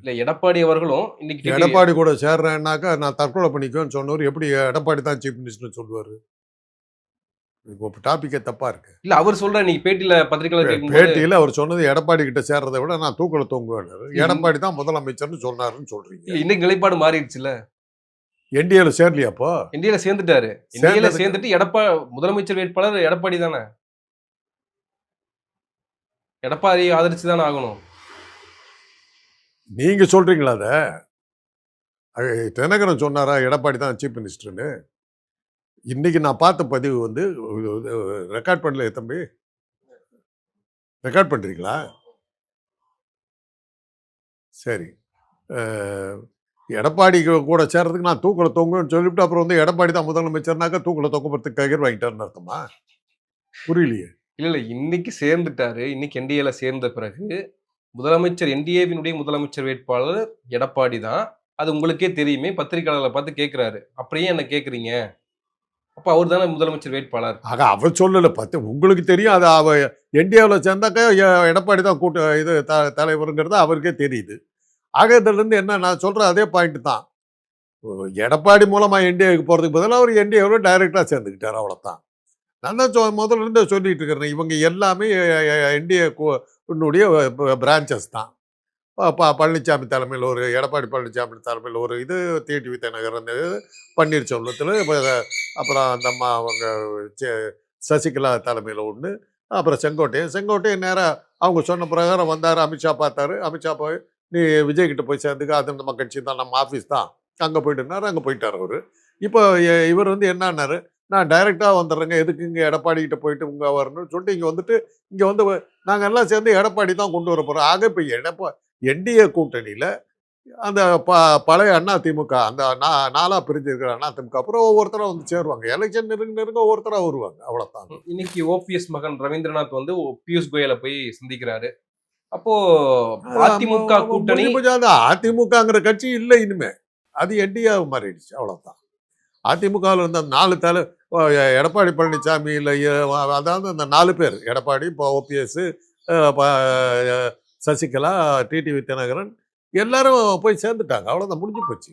இல்ல எடப்பாடி அவர்களும் இன்னைக்கு எடப்பாடி கூட சேர்றேன்னாக்கா நான் தற்கொலை பண்ணிக்குவேன்னு சொன்னவர் எப்படி எடப்பாடி தான் சீஃப் மினிஸ்டர் சொல்லுவாரு? இப்போ டாபிக்கே தப்பா இருக்கு. இல்ல அவர் சொல்ற நீங்க பேட்டியில பத்திரிகையாளர் கேட்கும்போது பேட்டியில அவர் சொன்னது எடப்பாடி கிட்ட சேர்றதை விட நான் தூக்கல தொங்குவேன். எடப்பாடி தான் முதலமைச்சர்னு சொன்னாருன்னு சொல்றீங்க. இல்ல இன்னைக்கு நிலைப்பாடு மாறிடுச்சுல. என்டிஏல சேரலையா அப்போ? என்டிஏல சேர்ந்துட்டாரு. என்டிஏல சேர்ந்துட்டு முதலமைச்சர் வேட்பாளர் எடப்பாடி தானே. எடப்பாடி ஆதரிச்சு தானே ஆகணும். நீங்க சொல்றீங்களா அத? தினகரன் சொன்னாரா எடப்பாடி தான் சீஃப் மினிஸ்டர்னு? இன்னைக்கு நான் பார்த்த பதிவு வந்து ரெக்கார்ட் பண்ணல தம்பி. ரெக்கார்ட் பண்றீங்களா? சரி. எடப்பாடி கூட சேர்றதுக்கு நான் தூக்கல தொங்குன்னு சொல்லிவிட்டு அப்புறம் வந்து எடப்பாடி தான் முதலமைச்சர்னாக்கா தூக்கல தொங்குறதுக்கு கயிறு வாங்கிட்டாருன்னு அர்த்தமா? புரியலையே. இல்ல இன்னைக்கு சேர்ந்துட்டாரு. இன்னைக்கு என்டிஏல சேர்ந்த பிறகு முதலமைச்சர் என்டிஏவினுடைய முதலமைச்சர் வேட்பாளர் எடப்பாடி தான். அது உங்களுக்கே தெரியுமே. பத்திரிகையாளர்களை பார்த்து கேட்கிறாரு. அப்புறம் ஏன் என்ன கேட்குறீங்க? அப்ப அவர் தானே முதலமைச்சர் வேட்பாளர். ஆக அவர் சொல்லல. உங்களுக்கு தெரியும். அது என்டிஏவில் சேர்ந்தாக்கா எடப்பாடி தான் இது தலைவருங்கிறது அவருக்கே தெரியுது. ஆக இதுலேருந்து என்ன நான் சொல்ற அதே பாயிண்ட் தான். எடப்பாடி மூலமா என்டிஏக்கு போறதுக்கு பதிலாக அவர் என்டிஏவில் டைரக்டா சேர்ந்துக்கிட்டார். அவ்வளோதான். நான் தான் முதல்ல இருந்து சொல்லிட்டு இருக்கிறேன். இவங்க எல்லாமே என்டிஏ பிரான்ச்சஸ் தான். பழனிசாமி தலைமையில் ஒரு எடப்பாடி பழனிசாமி தலைமையில் ஒரு இது டிடிவி தினகரன் பன்னீர்செல்வத்தில் அப்புறம் அந்த அம்மா அவங்க சசிகலா தலைமையில் ஒன்று அப்புறம் செங்கோட்டையன் நேராக அவங்க சொன்ன பிரகாரம் வந்தார். அமித்ஷா பார்த்தாரு. அமித்ஷா போய் நீ விஜய்கிட்ட போய் சேர்ந்துக்க, அது நம்ம கட்சி தான், நம்ம ஆஃபீஸ் தான், அங்கே போயிட்டுனாரு. அங்கே போயிட்டார் அவர். இப்போ இவர் வந்து என்னன்னாரு, நான் டைரெக்டாக வந்துடுறேங்க, எதுக்கு இங்கே எடப்பாடி கிட்ட போயிட்டு இங்கே வரணும்னு சொல்லிட்டு இங்கே வந்துட்டு இங்கே வந்து நாங்கள் எல்லாம் சேர்ந்து எடப்பாடி தான் கொண்டு வர போகிறோம். ஆக இப்போ என்டிஏ கூட்டணியில் அந்த பழைய அதிமுக அந்த நாளாக பிரிஞ்சிருக்கிற அதிமுக அப்புறம் ஒவ்வொருத்தராக வந்து சேருவாங்க. எலெக்ஷன் நெருங்க ஒவ்வொருத்தராக வருவாங்க. அவ்வளோதான். இன்னைக்கு ஓபிஎஸ் மகன் ரவீந்திரநாத் வந்து பியூஷ் கோயலை போய் சந்திக்கிறாரு. அப்போ அதிமுக கூட்டணி அதிமுகங்கிற கட்சி இல்லை இனிமே. அது என்டிஏ மாறிடுச்சு. அவ்வளோதான். அதிமுகவில் இருந்த 4 எடப்பாடி பழனிசாமி இல்லை, அதாவது அந்த 4 பேர் எடப்பாடி, இப்போ ஓபிஎஸ், சசிகலா, டிடிவி தினகரன் எல்லாரும் போய் சேர்ந்துட்டாங்க. அவ்வளோதான், முடிஞ்சு போச்சு.